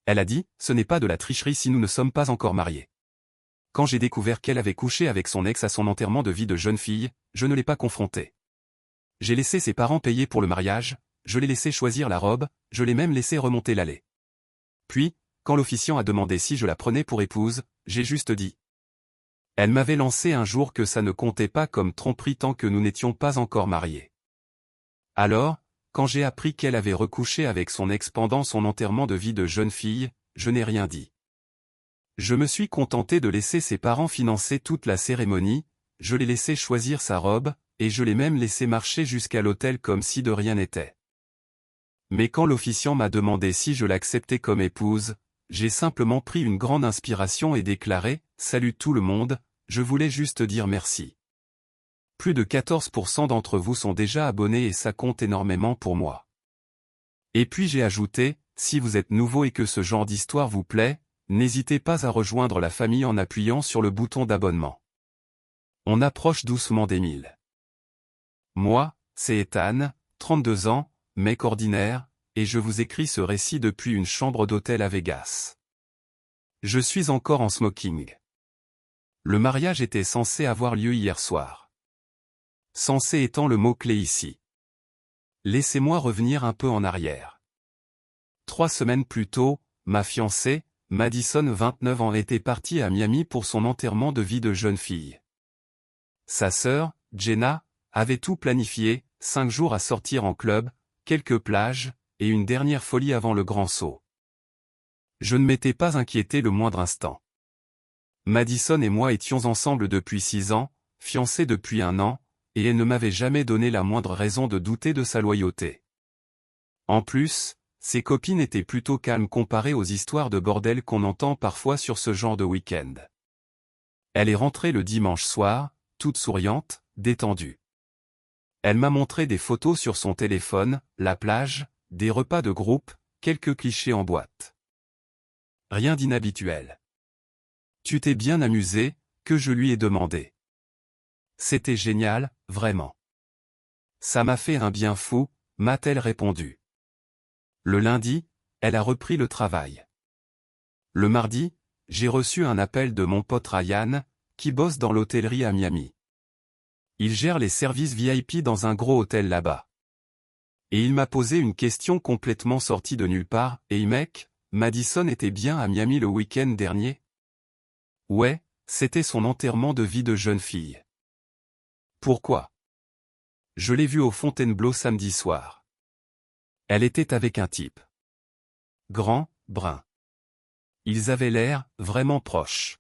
Elle a dit, ce n'est pas de la tricherie si nous ne sommes pas encore mariés. Quand j'ai découvert qu'elle avait couché avec son ex à son enterrement de vie de jeune fille, je ne l'ai pas confrontée. J'ai laissé ses parents payer pour le mariage, je l'ai laissé choisir la robe, je l'ai même laissé remonter l'allée. Puis, quand l'officiant a demandé si je la prenais pour épouse, j'ai juste dit. Elle m'avait lancé un jour que ça ne comptait pas comme tromperie tant que nous n'étions pas encore mariés. Alors, quand j'ai appris qu'elle avait recouché avec son ex pendant son enterrement de vie de jeune fille, je n'ai rien dit. Je me suis contenté de laisser ses parents financer toute la cérémonie, je l'ai laissé choisir sa robe, et je l'ai même laissé marcher jusqu'à l'autel comme si de rien n'était. Mais quand l'officiant m'a demandé si je l'acceptais comme épouse, j'ai simplement pris une grande inspiration et déclaré « Salut tout le monde, je voulais juste dire merci. » Plus de 14% d'entre vous sont déjà abonnés et ça compte énormément pour moi. Et puis j'ai ajouté, si vous êtes nouveau et que ce genre d'histoire vous plaît, n'hésitez pas à rejoindre la famille en appuyant sur le bouton d'abonnement. On approche doucement des 1000. Moi, c'est Ethan, 32 ans, mec ordinaire, et je vous écris ce récit depuis une chambre d'hôtel à Vegas. Je suis encore en smoking. Le mariage était censé avoir lieu hier soir. Censé étant le mot-clé ici. Laissez-moi revenir un peu en arrière. 3 semaines plus tôt, ma fiancée, Madison 29 ans était partie à Miami pour son enterrement de vie de jeune fille. Sa sœur, Jenna, avait tout planifié, 5 jours à sortir en club, quelques plages, et une dernière folie avant le grand saut. Je ne m'étais pas inquiété le moindre instant. Madison et moi étions ensemble depuis 6 ans, fiancés depuis 1 an, et elle ne m'avait jamais donné la moindre raison de douter de sa loyauté. En plus, ses copines étaient plutôt calmes comparées aux histoires de bordel qu'on entend parfois sur ce genre de week-end. Elle est rentrée le dimanche soir, toute souriante, détendue. Elle m'a montré des photos sur son téléphone, la plage, des repas de groupe, quelques clichés en boîte. Rien d'inhabituel. Tu t'es bien amusé, que je lui ai demandé. C'était génial, vraiment. Ça m'a fait un bien fou, m'a-t-elle répondu. Le lundi, elle a repris le travail. Le mardi, j'ai reçu un appel de mon pote Ryan, qui bosse dans l'hôtellerie à Miami. Il gère les services VIP dans un gros hôtel là-bas. Et il m'a posé une question complètement sortie de nulle part, « Hey mec, Madison était bien à Miami le week-end dernier ?» Ouais, c'était son enterrement de vie de jeune fille. Pourquoi? Je l'ai vue au Fontainebleau samedi soir. Elle était avec un type. Grand, brun. Ils avaient l'air vraiment proches.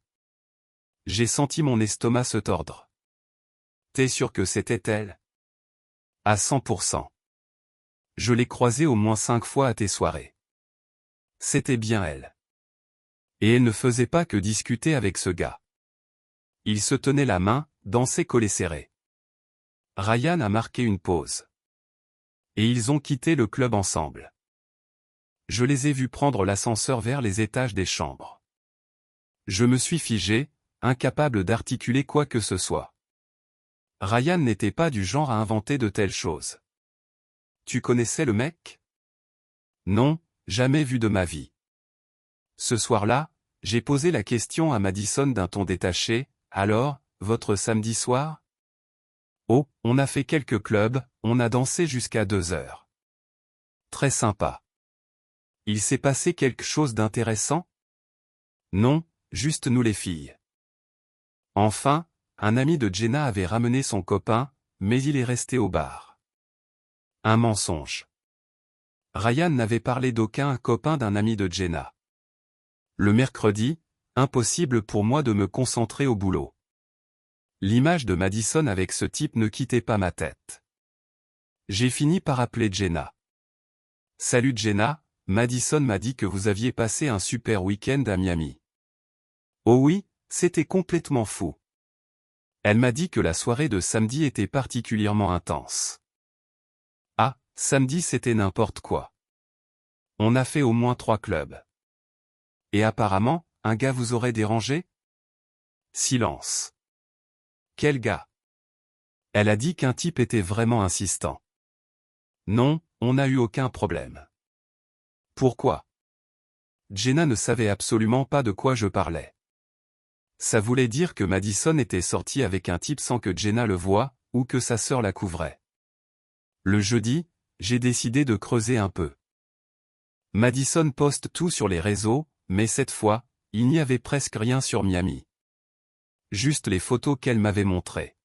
J'ai senti mon estomac se tordre. T'es sûr que c'était elle? À 100%. Je l'ai croisée au moins 5 fois à tes soirées. C'était bien elle. Et elle ne faisait pas que discuter avec ce gars. Ils se tenaient la main, dansaient collés serrés. Ryan a marqué une pause. Et ils ont quitté le club ensemble. Je les ai vus prendre l'ascenseur vers les étages des chambres. Je me suis figé, incapable d'articuler quoi que ce soit. Ryan n'était pas du genre à inventer de telles choses. Tu connaissais le mec? Non, jamais vu de ma vie. Ce soir-là, j'ai posé la question à Madison d'un ton détaché, alors, votre samedi soir? Oh, on a fait quelques clubs, on a dansé jusqu'à 2 heures. Très sympa. Il s'est passé quelque chose d'intéressant? Non, juste nous les filles. Enfin, un ami de Jenna avait ramené son copain, mais il est resté au bar. Un mensonge. Ryan n'avait parlé d'aucun copain d'un ami de Jenna. Le mercredi, impossible pour moi de me concentrer au boulot. L'image de Madison avec ce type ne quittait pas ma tête. J'ai fini par appeler Jenna. Salut Jenna, Madison m'a dit que vous aviez passé un super week-end à Miami. Oh oui, c'était complètement fou. Elle m'a dit que la soirée de samedi était particulièrement intense. Ah, samedi c'était n'importe quoi. On a fait au moins 3 clubs. Et apparemment, un gars vous aurait dérangé? Silence. Quel gars? Elle a dit qu'un type était vraiment insistant. Non, on n'a eu aucun problème. Pourquoi? Jenna ne savait absolument pas de quoi je parlais. Ça voulait dire que Madison était sortie avec un type sans que Jenna le voie, ou que sa sœur la couvrait. Le jeudi, j'ai décidé de creuser un peu. Madison poste tout sur les réseaux, mais cette fois, il n'y avait presque rien sur Miami. Juste les photos qu'elle m'avait montrées.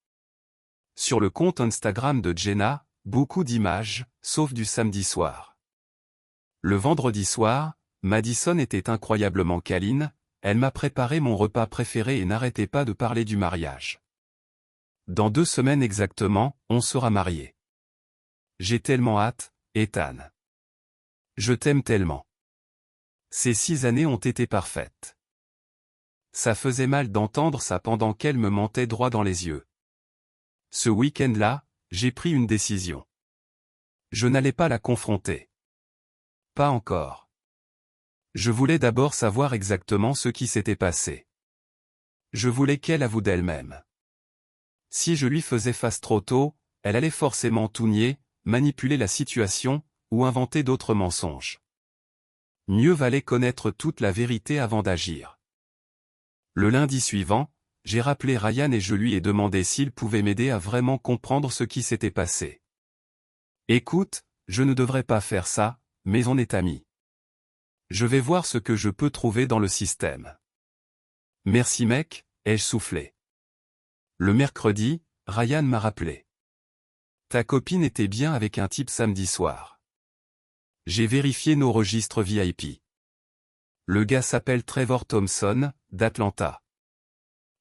Sur le compte Instagram de Jenna, beaucoup d'images, sauf du samedi soir. Le vendredi soir, Madison était incroyablement câline, elle m'a préparé mon repas préféré et n'arrêtait pas de parler du mariage. Dans 2 semaines exactement, on sera mariés. J'ai tellement hâte, Ethan. Je t'aime tellement. Ces 6 années ont été parfaites. Ça faisait mal d'entendre ça pendant qu'elle me mentait droit dans les yeux. Ce week-end-là, j'ai pris une décision. Je n'allais pas la confronter. Pas encore. Je voulais d'abord savoir exactement ce qui s'était passé. Je voulais qu'elle avoue d'elle-même. Si je lui faisais face trop tôt, elle allait forcément tout nier, manipuler la situation, ou inventer d'autres mensonges. Mieux valait connaître toute la vérité avant d'agir. Le lundi suivant, j'ai rappelé Ryan et je lui ai demandé s'il pouvait m'aider à vraiment comprendre ce qui s'était passé. Écoute, je ne devrais pas faire ça, mais on est amis. Je vais voir ce que je peux trouver dans le système. Merci mec, ai-je soufflé. Le mercredi, Ryan m'a rappelé. Ta copine était bien avec un type samedi soir. J'ai vérifié nos registres VIP. Le gars s'appelle Trevor Thompson, d'Atlanta.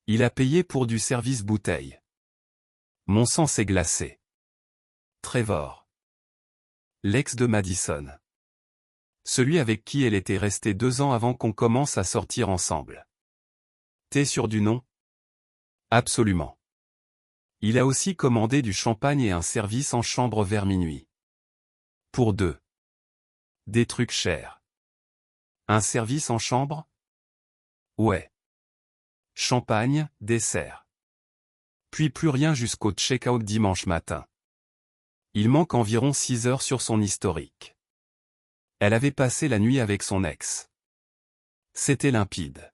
Il a payé pour du service bouteille. Mon sang s'est glacé. Trevor. L'ex de Madison. Celui avec qui elle était restée 2 ans avant qu'on commence à sortir ensemble. T'es sûr du nom? Absolument. Il a aussi commandé du champagne et un service en chambre vers minuit. Pour 2. Des trucs chers. Un service en chambre? Ouais. Champagne, dessert. Puis plus rien jusqu'au check-out dimanche matin. Il manque environ 6 heures sur son historique. Elle avait passé la nuit avec son ex. C'était limpide.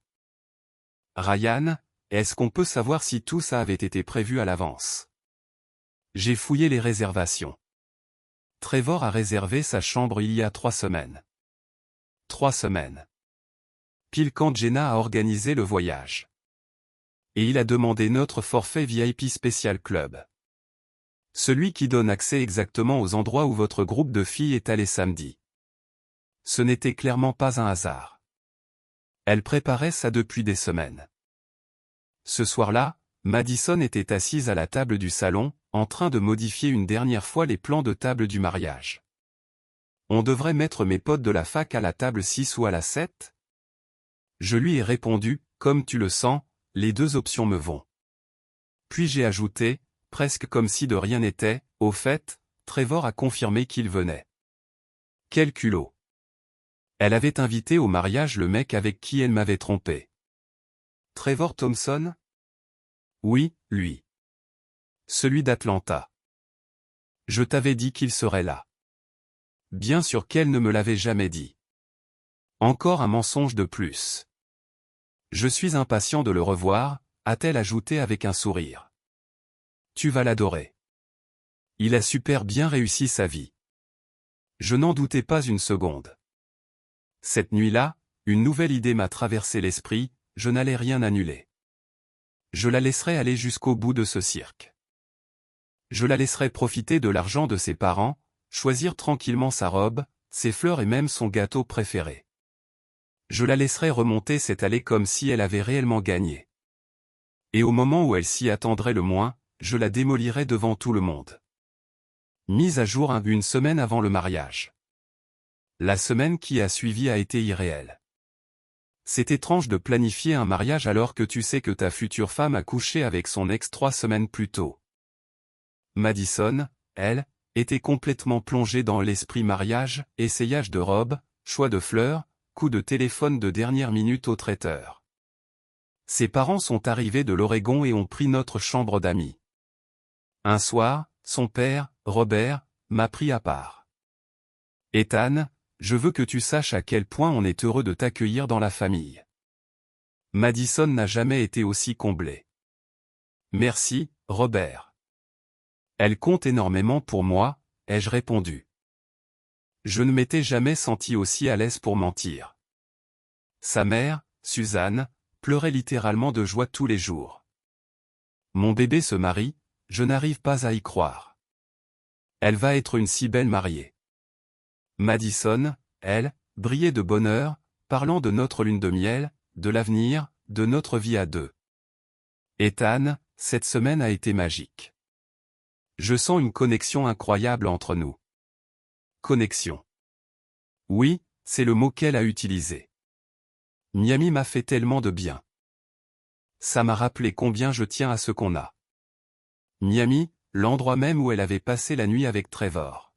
Ryan, est-ce qu'on peut savoir si tout ça avait été prévu à l'avance? J'ai fouillé les réservations. Trevor a réservé sa chambre il y a 3 semaines. 3 semaines. Pile quand Jenna a organisé le voyage. Et il a demandé notre forfait VIP Special Club. Celui qui donne accès exactement aux endroits où votre groupe de filles est allé samedi. Ce n'était clairement pas un hasard. Elle préparait ça depuis des semaines. Ce soir-là, Madison était assise à la table du salon, en train de modifier une dernière fois les plans de table du mariage. On devrait mettre mes potes de la fac à la table 6 ou à la 7? Je lui ai répondu, comme tu le sens, les 2 options me vont. Puis j'ai ajouté, presque comme si de rien n'était, au fait, Trevor a confirmé qu'il venait. Quel culot. Elle avait invité au mariage le mec avec qui elle m'avait trompé. Trevor Thompson? Oui, lui. Celui d'Atlanta. Je t'avais dit qu'il serait là. Bien sûr qu'elle ne me l'avait jamais dit. Encore un mensonge de plus. Je suis impatient de le revoir, a-t-elle ajouté avec un sourire. Tu vas l'adorer. Il a super bien réussi sa vie. Je n'en doutais pas une seconde. Cette nuit-là, une nouvelle idée m'a traversé l'esprit, je n'allais rien annuler. Je la laisserai aller jusqu'au bout de ce cirque. Je la laisserai profiter de l'argent de ses parents, choisir tranquillement sa robe, ses fleurs et même son gâteau préféré. Je la laisserai remonter cette allée comme si elle avait réellement gagné. Et au moment où elle s'y attendrait le moins, je la démolirai devant tout le monde. Mise à jour une semaine avant le mariage. La semaine qui a suivi a été irréelle. C'est étrange de planifier un mariage alors que tu sais que ta future femme a couché avec son ex 3 semaines plus tôt. Madison, elle, était complètement plongée dans l'esprit mariage, essayage de robe, choix de fleurs, coup de téléphone de dernière minute au traiteur. Ses parents sont arrivés de l'Oregon et ont pris notre chambre d'amis. Un soir, son père, Robert, m'a pris à part. Ethan, je veux que tu saches à quel point on est heureux de t'accueillir dans la famille. Madison n'a jamais été aussi comblée. Merci, Robert. Elle compte énormément pour moi, ai-je répondu. Je ne m'étais jamais senti aussi à l'aise pour mentir. Sa mère, Suzanne, pleurait littéralement de joie tous les jours. Mon bébé se marie, je n'arrive pas à y croire. Elle va être une si belle mariée. Madison, elle, brillait de bonheur, parlant de notre lune de miel, de l'avenir, de notre vie à deux. Ethan, cette semaine a été magique. Je sens une connexion incroyable entre nous. Connexion. Oui, c'est le mot qu'elle a utilisé. Miami m'a fait tellement de bien. Ça m'a rappelé combien je tiens à ce qu'on a. Miami, l'endroit même où elle avait passé la nuit avec Trevor.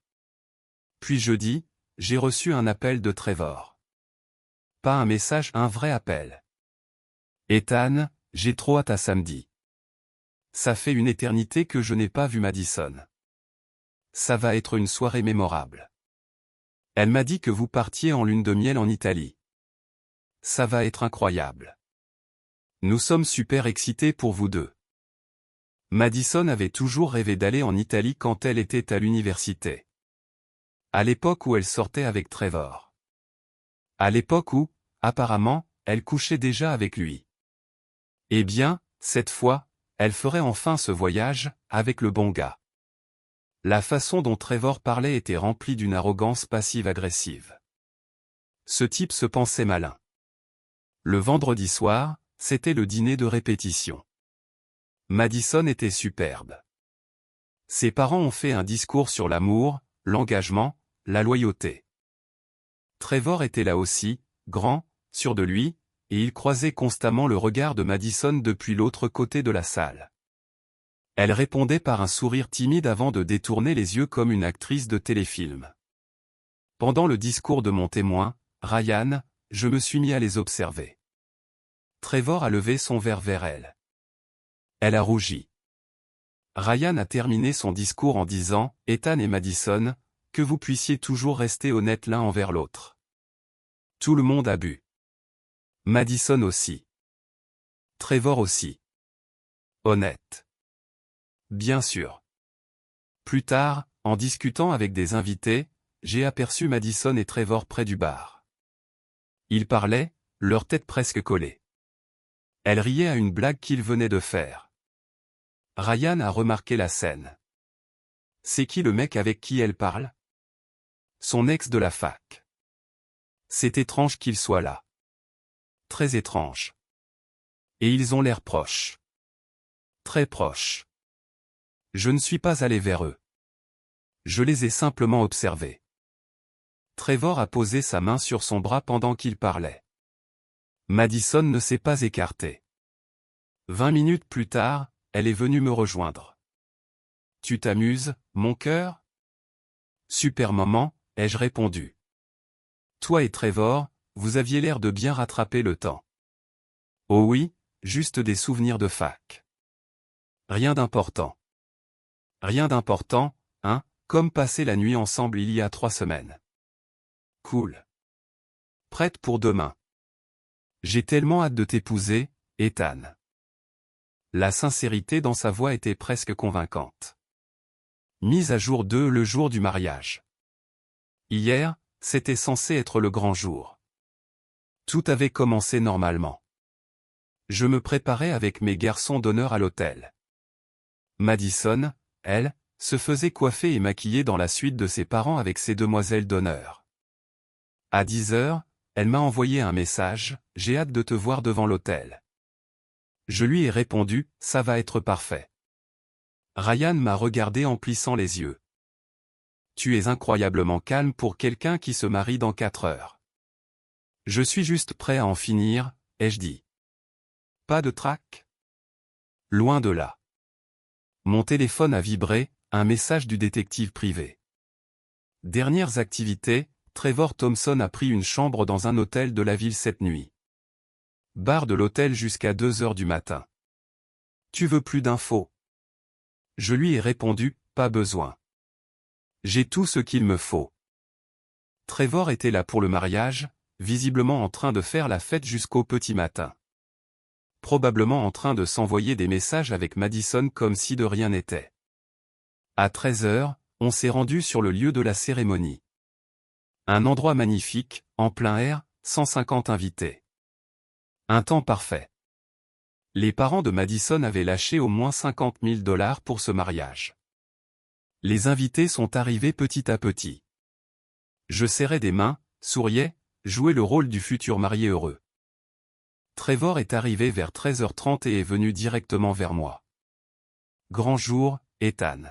Puis jeudi, j'ai reçu un appel de Trevor. Pas un message, un vrai appel. Ethan, j'ai trop hâte à samedi. Ça fait une éternité que je n'ai pas vu Madison. Ça va être une soirée mémorable. Elle m'a dit que vous partiez en lune de miel en Italie. Ça va être incroyable. Nous sommes super excités pour vous deux. Madison avait toujours rêvé d'aller en Italie quand elle était à l'université. À l'époque où elle sortait avec Trevor. À l'époque où, apparemment, elle couchait déjà avec lui. Eh bien, cette fois, elle ferait enfin ce voyage, avec le bon gars. La façon dont Trevor parlait était remplie d'une arrogance passive-agressive. Ce type se pensait malin. Le vendredi soir, c'était le dîner de répétition. Madison était superbe. Ses parents ont fait un discours sur l'amour, l'engagement, la loyauté. Trevor était là aussi, grand, sûr de lui, et il croisait constamment le regard de Madison depuis l'autre côté de la salle. Elle répondait par un sourire timide avant de détourner les yeux comme une actrice de téléfilm. Pendant le discours de mon témoin, Ryan, je me suis mis à les observer. Trevor a levé son verre vers elle. Elle a rougi. Ryan a terminé son discours en disant, « Ethan et Madison, que vous puissiez toujours rester honnêtes l'un envers l'autre. » Tout le monde a bu. Madison aussi. Trevor aussi. Honnête. Bien sûr. Plus tard, en discutant avec des invités, j'ai aperçu Madison et Trevor près du bar. Ils parlaient, leurs têtes presque collées. Elle riait à une blague qu'ils venaient de faire. Ryan a remarqué la scène. C'est qui le mec avec qui elle parle? Son ex de la fac. C'est étrange qu'il soit là. Très étrange. Et ils ont l'air proches. Très proches. Je ne suis pas allé vers eux. Je les ai simplement observés. Trevor a posé sa main sur son bras pendant qu'il parlait. Madison ne s'est pas écartée. 20 minutes plus tard, elle est venue me rejoindre. Tu t'amuses, mon cœur? Super moment, ai-je répondu. Toi et Trevor, vous aviez l'air de bien rattraper le temps. Oh oui, juste des souvenirs de fac. Rien d'important. Rien d'important, hein, comme passer la nuit ensemble il y a 3 semaines. Cool. Prête pour demain. J'ai tellement hâte de t'épouser, Ethan. La sincérité dans sa voix était presque convaincante. Mise à jour 2 le jour du mariage. Hier, c'était censé être le grand jour. Tout avait commencé normalement. Je me préparais avec mes garçons d'honneur à l'hôtel. Madison, elle, se faisait coiffer et maquiller dans la suite de ses parents avec ses demoiselles d'honneur. À 10 heures, elle m'a envoyé un message, « J'ai hâte de te voir devant l'hôtel. » Je lui ai répondu, « Ça va être parfait. » Ryan m'a regardé en plissant les yeux. « Tu es incroyablement calme pour quelqu'un qui se marie dans 4 heures. » Je suis juste prêt à en finir, ai-je dit. Pas de trac? Loin de là. Mon téléphone a vibré, un message du détective privé. Dernières activités, Trevor Thompson a pris une chambre dans un hôtel de la ville cette nuit. Bar de l'hôtel jusqu'à 2 heures du matin. Tu veux plus d'infos? Je lui ai répondu, pas besoin. J'ai tout ce qu'il me faut. Trevor était là pour le mariage, visiblement en train de faire la fête jusqu'au petit matin. Probablement en train de s'envoyer des messages avec Madison comme si de rien n'était. À 13 heures, on s'est rendu sur le lieu de la cérémonie. Un endroit magnifique, en plein air, 150 invités. Un temps parfait. Les parents de Madison avaient lâché au moins $50 000 pour ce mariage. Les invités sont arrivés petit à petit. Je serrais des mains, souriais, jouais le rôle du futur marié heureux. Trevor est arrivé vers 13h30 et est venu directement vers moi. Grand jour, Ethan.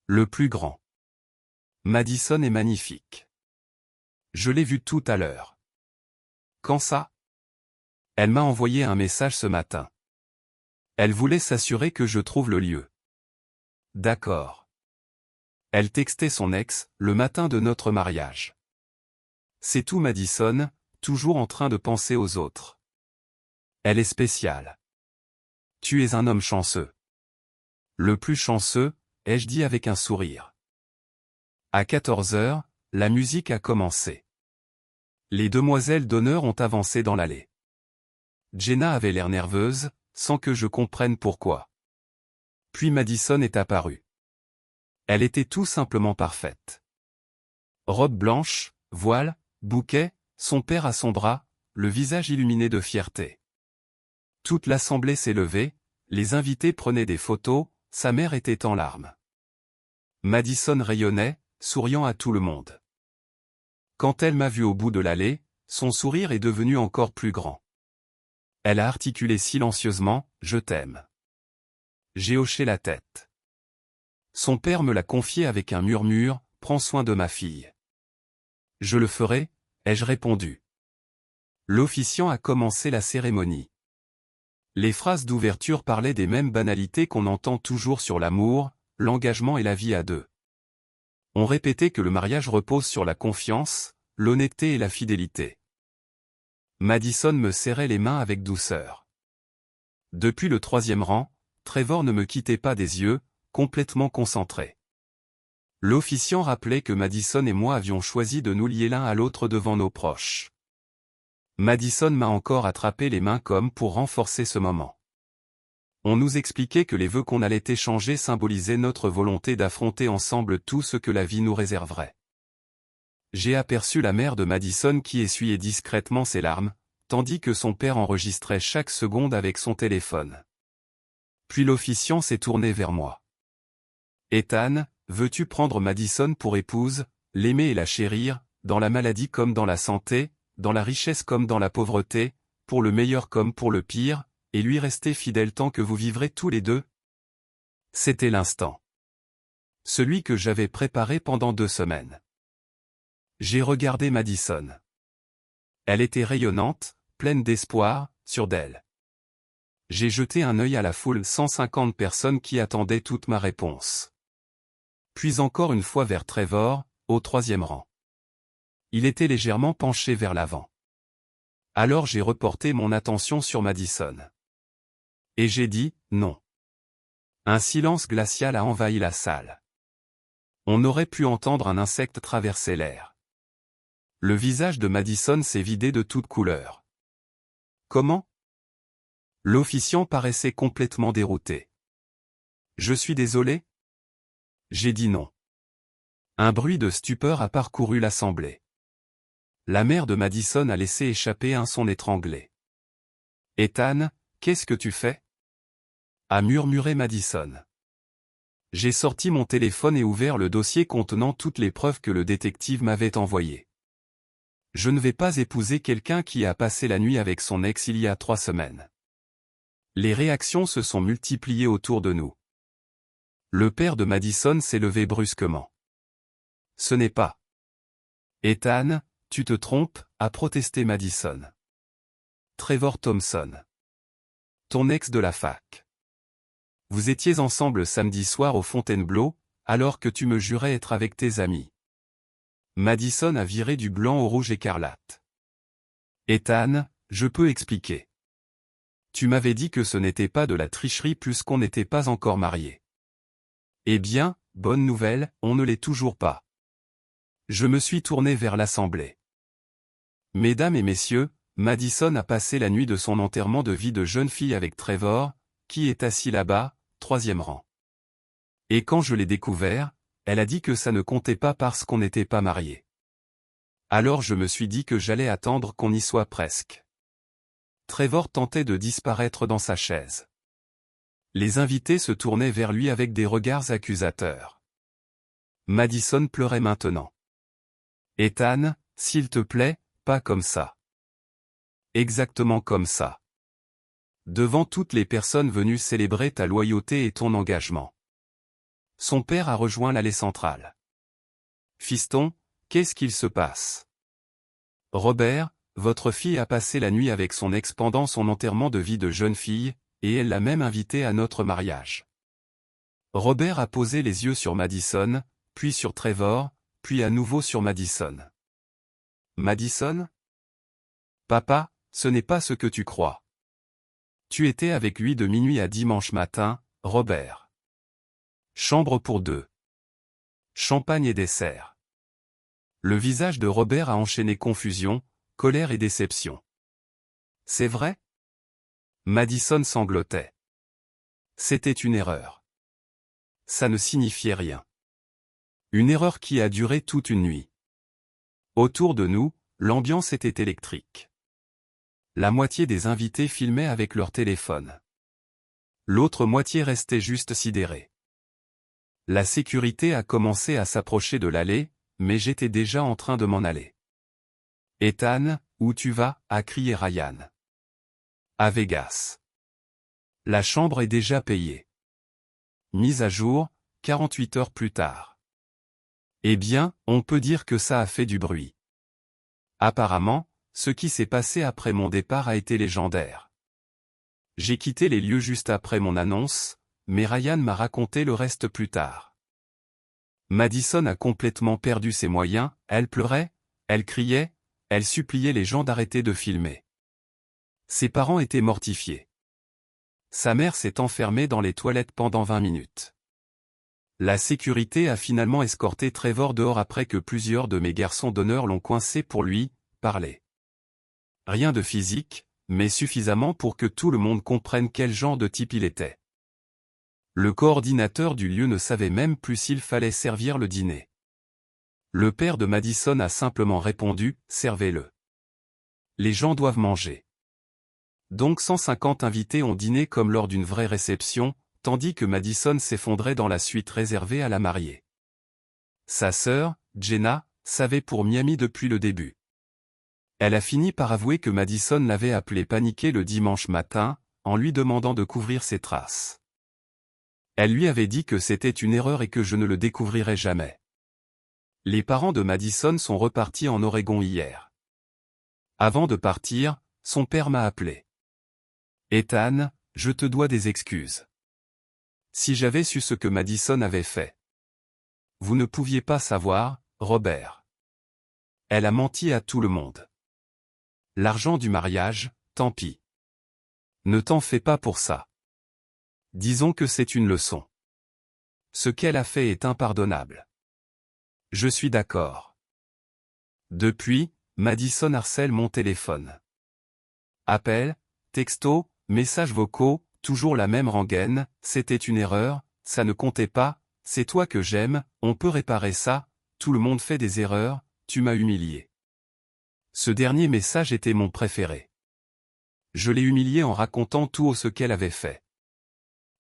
Le plus grand. Madison est magnifique. Je l'ai vue tout à l'heure. Quand ça? Elle m'a envoyé un message ce matin. Elle voulait s'assurer que je trouve le lieu. D'accord. Elle textait son ex, le matin de notre mariage. C'est tout Madison, toujours en train de penser aux autres. Elle est spéciale. Tu es un homme chanceux. Le plus chanceux, ai-je dit avec un sourire. À 14 heures, la musique a commencé. Les demoiselles d'honneur ont avancé dans l'allée. Jenna avait l'air nerveuse, sans que je comprenne pourquoi. Puis Madison est apparue. Elle était tout simplement parfaite. Robe blanche, voile, bouquet, son père à son bras, le visage illuminé de fierté. Toute l'assemblée s'est levée, les invités prenaient des photos, sa mère était en larmes. Madison rayonnait, souriant à tout le monde. Quand elle m'a vu au bout de l'allée, son sourire est devenu encore plus grand. Elle a articulé silencieusement, « Je t'aime ». J'ai hoché la tête. Son père me l'a confié avec un murmure, « Prends soin de ma fille ». Je le ferai, ai-je répondu. L'officiant a commencé la cérémonie. Les phrases d'ouverture parlaient des mêmes banalités qu'on entend toujours sur l'amour, l'engagement et la vie à deux. On répétait que le mariage repose sur la confiance, l'honnêteté et la fidélité. Madison me serrait les mains avec douceur. Depuis le 3e rang, Trevor ne me quittait pas des yeux, complètement concentré. L'officiant rappelait que Madison et moi avions choisi de nous lier l'un à l'autre devant nos proches. Madison m'a encore attrapé les mains comme pour renforcer ce moment. On nous expliquait que les vœux qu'on allait échanger symbolisaient notre volonté d'affronter ensemble tout ce que la vie nous réserverait. J'ai aperçu la mère de Madison qui essuyait discrètement ses larmes, tandis que son père enregistrait chaque seconde avec son téléphone. Puis l'officiant s'est tourné vers moi. « Ethan, veux-tu prendre Madison pour épouse, l'aimer et la chérir, dans la maladie comme dans la santé, dans la richesse comme dans la pauvreté, pour le meilleur comme pour le pire, et lui rester fidèle tant que vous vivrez tous les deux ?» C'était l'instant. Celui que j'avais préparé pendant 2 semaines. J'ai regardé Madison. Elle était rayonnante, pleine d'espoir, sûre d'elle. J'ai jeté un œil à la foule 150 personnes qui attendaient toute ma réponse. Puis encore une fois vers Trevor, au 3e rang. Il était légèrement penché vers l'avant. Alors j'ai reporté mon attention sur Madison. Et j'ai dit, non. Un silence glacial a envahi la salle. On aurait pu entendre un insecte traverser l'air. Le visage de Madison s'est vidé de toute couleur. Comment? L'officiant paraissait complètement dérouté. Je suis désolé? J'ai dit non. Un bruit de stupeur a parcouru l'assemblée. La mère de Madison a laissé échapper un son étranglé. Ethan, qu'est-ce que tu fais? A murmuré Madison. J'ai sorti mon téléphone et ouvert le dossier contenant toutes les preuves que le détective m'avait envoyées. Je ne vais pas épouser quelqu'un qui a passé la nuit avec son ex il y a 3 semaines. Les réactions se sont multipliées autour de nous. Le père de Madison s'est levé brusquement. Ce n'est pas. Ethan, tu te trompes, a protesté Madison. Trevor Thompson. Ton ex de la fac. Vous étiez ensemble samedi soir au Fontainebleau, alors que tu me jurais être avec tes amis. Madison a viré du blanc au rouge écarlate. Ethan, je peux expliquer. Tu m'avais dit que ce n'était pas de la tricherie puisqu'on n'était pas encore mariés. Eh bien, bonne nouvelle, on ne l'est toujours pas. Je me suis tourné vers l'assemblée. Mesdames et messieurs, Madison a passé la nuit de son enterrement de vie de jeune fille avec Trevor, qui est assis là-bas, 3e rang. Et quand je l'ai découvert, elle a dit que ça ne comptait pas parce qu'on n'était pas mariés. Alors je me suis dit que j'allais attendre qu'on y soit presque. Trevor tentait de disparaître dans sa chaise. Les invités se tournaient vers lui avec des regards accusateurs. Madison pleurait maintenant. Ethan, s'il te plaît, pas comme ça. Exactement comme ça. Devant toutes les personnes venues célébrer ta loyauté et ton engagement. Son père a rejoint l'allée centrale. Fiston, qu'est-ce qu'il se passe? Robert, votre fille a passé la nuit avec son ex pendant son enterrement de vie de jeune fille, et elle l'a même invité à notre mariage. Robert a posé les yeux sur Madison, puis sur Trevor, puis à nouveau sur Madison. Madison? Papa, ce n'est pas ce que tu crois. Tu étais avec lui de minuit à dimanche matin, Robert. Chambre pour 2. Champagne et dessert. Le visage de Robert a enchaîné confusion, colère et déception. C'est vrai? Madison sanglotait. C'était une erreur. Ça ne signifiait rien. Une erreur qui a duré toute une nuit. Autour de nous, l'ambiance était électrique. La moitié des invités filmaient avec leur téléphone. L'autre moitié restait juste sidérée. La sécurité a commencé à s'approcher de l'allée, mais j'étais déjà en train de m'en aller. Ethan, où tu vas? A crié Ryan. À Vegas. La chambre est déjà payée. Mise à jour, 48 heures plus tard. Eh bien, on peut dire que ça a fait du bruit. Apparemment, ce qui s'est passé après mon départ a été légendaire. J'ai quitté les lieux juste après mon annonce, mais Ryan m'a raconté le reste plus tard. Madison a complètement perdu ses moyens, elle pleurait, elle criait, elle suppliait les gens d'arrêter de filmer. Ses parents étaient mortifiés. Sa mère s'est enfermée dans les toilettes pendant 20 minutes. La sécurité a finalement escorté Trevor dehors après que plusieurs de mes garçons d'honneur l'ont coincé pour lui parler. Rien de physique, mais suffisamment pour que tout le monde comprenne quel genre de type il était. Le coordinateur du lieu ne savait même plus s'il fallait servir le dîner. Le père de Madison a simplement répondu « Servez-le. Les gens doivent manger ». Donc 150 invités ont dîné comme lors d'une vraie réception, tandis que Madison s'effondrait dans la suite réservée à la mariée. Sa sœur, Jenna, savait pour Miami depuis le début. Elle a fini par avouer que Madison l'avait appelé paniqué le dimanche matin, en lui demandant de couvrir ses traces. Elle lui avait dit que c'était une erreur et que je ne le découvrirais jamais. Les parents de Madison sont repartis en Oregon hier. Avant de partir, son père m'a appelé. Ethan, je te dois des excuses. Si j'avais su ce que Madison avait fait. Vous ne pouviez pas savoir, Robert. Elle a menti à tout le monde. L'argent du mariage, tant pis. Ne t'en fais pas pour ça. Disons que c'est une leçon. Ce qu'elle a fait est impardonnable. Je suis d'accord. Depuis, Madison harcèle mon téléphone. Appels, textos, messages vocaux, toujours la même rengaine, c'était une erreur, ça ne comptait pas, c'est toi que j'aime, on peut réparer ça, tout le monde fait des erreurs, tu m'as humilié. Ce dernier message était mon préféré. Je l'ai humilié en racontant tout ce qu'elle avait fait.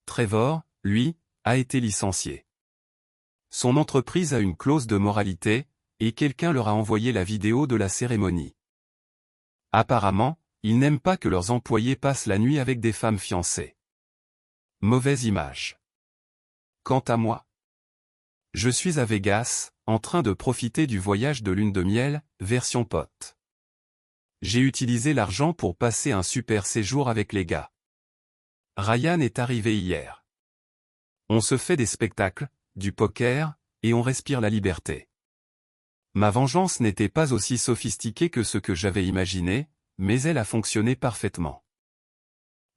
Trevor, lui, a été licencié. Son entreprise a une clause de moralité, et quelqu'un leur a envoyé la vidéo de la cérémonie. Apparemment, ils n'aiment pas que leurs employés passent la nuit avec des femmes fiancées. Mauvaise image. Quant à moi, je suis à Vegas, en train de profiter du voyage de lune de miel, version pote. J'ai utilisé l'argent pour passer un super séjour avec les gars. Ryan est arrivé hier. On se fait des spectacles, du poker, et on respire la liberté. Ma vengeance n'était pas aussi sophistiquée que ce que j'avais imaginé, mais elle a fonctionné parfaitement.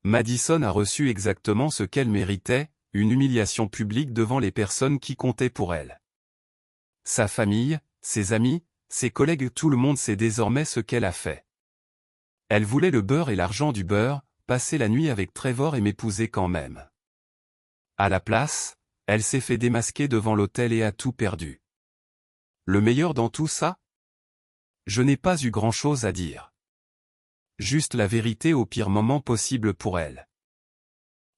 Madison a reçu exactement ce qu'elle méritait, une humiliation publique devant les personnes qui comptaient pour elle. Sa famille, Ses amis, ses collègues, tout le monde sait désormais ce qu'elle a fait. Elle voulait le beurre et l'argent du beurre, passer la nuit avec Trevor et m'épouser quand même. À la place, elle s'est fait démasquer devant l'hôtel et a tout perdu. Le meilleur dans tout ça? Je n'ai pas eu grand-chose à dire. Juste la vérité au pire moment possible pour elle.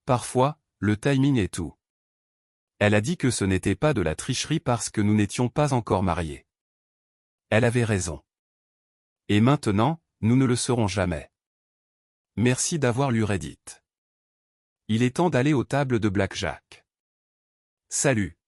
Parfois, le timing est tout. Elle a dit que ce n'était pas de la tricherie parce que nous n'étions pas encore mariés. Elle avait raison. Et maintenant, nous ne le serons jamais. Merci d'avoir lu Reddit. Il est temps d'aller aux tables de blackjack. Salut.